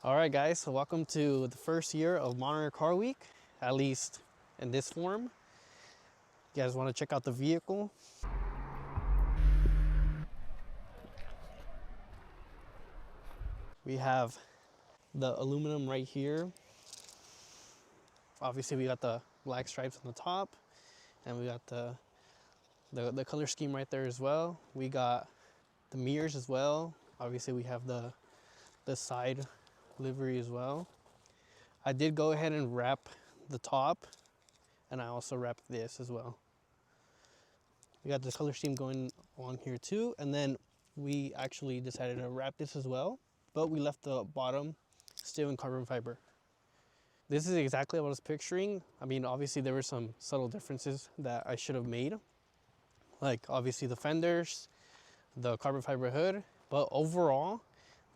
All right, guys, so welcome to the first year of Monterey Car Week, at least in this form. You guys want to check out the vehicle? We have the aluminum right here. Obviously, we got the black stripes on the top, and we got the color scheme right there as well. We got the mirrors as well. Obviously, we have the side livery as well. I did go ahead and wrap the top, and I also wrapped this as well. We got the color scheme going on here too, and then we actually decided to wrap this as well, but we left the bottom still in carbon fiber. This is exactly what I was picturing. I mean, obviously there were some subtle differences that I should have made, like obviously the fenders, the carbon fiber hood, but overall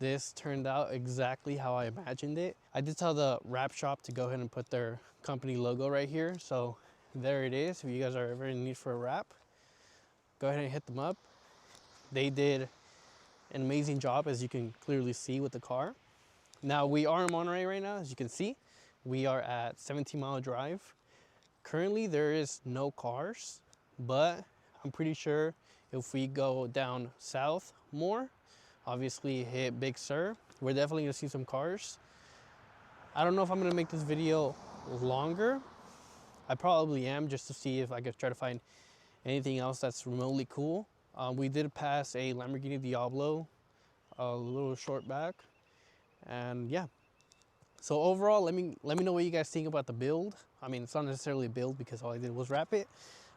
this turned out exactly how I imagined it. I did tell the wrap shop to go ahead and put their company logo right here, so there it is. If you guys are ever in need for a wrap, go ahead and hit them up. They did an amazing job, as you can clearly see with the car. Now we are in Monterey right now, as you can see. We are at 17-mile drive. Currently there is no cars, but I'm pretty sure if we go down south more, obviously hit Big Sur, we're definitely gonna see some cars. I don't know if I'm gonna make this video longer. I probably am, just to see if I could try to find anything else that's remotely cool. We did pass a Lamborghini Diablo a little short back, and yeah. So overall, let me know what you guys think about the build. I mean, it's not necessarily a build because all I did was wrap it,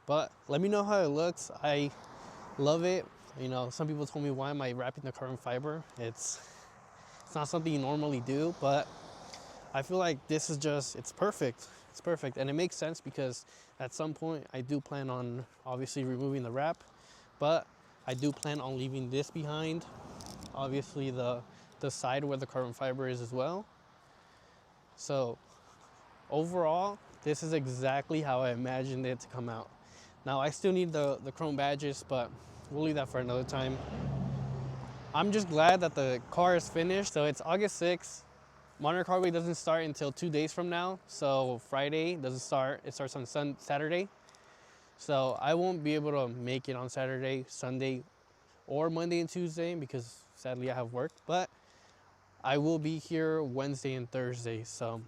but let me know how it looks. I love it. You know, some people told me, why am I wrapping the carbon fiber? It's not something you normally do, but I feel like this is just, it's perfect. It's perfect, and it makes sense because at some point I do plan on obviously removing the wrap, but I do plan on leaving this behind. Obviously the side where the carbon fiber is as well. So overall, this is exactly how I imagined it to come out. Now I still need the chrome badges, but we'll leave that for another time. I'm just glad that the car is finished. So it's August 6th. Monterey Car Week doesn't start until 2 days from now. So Friday doesn't start, it starts on Saturday. So I won't be able to make it on Saturday, Sunday, or Monday and Tuesday because sadly I have work, but I will be here Wednesday and Thursday. So,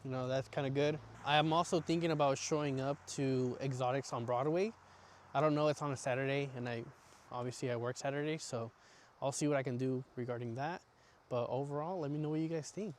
you know, that's kind of good. I am also thinking about showing up to Exotics on Broadway. I don't know, it's on a Saturday, and obviously I work Saturday, so I'll see what I can do regarding that. But overall, let me know what you guys think.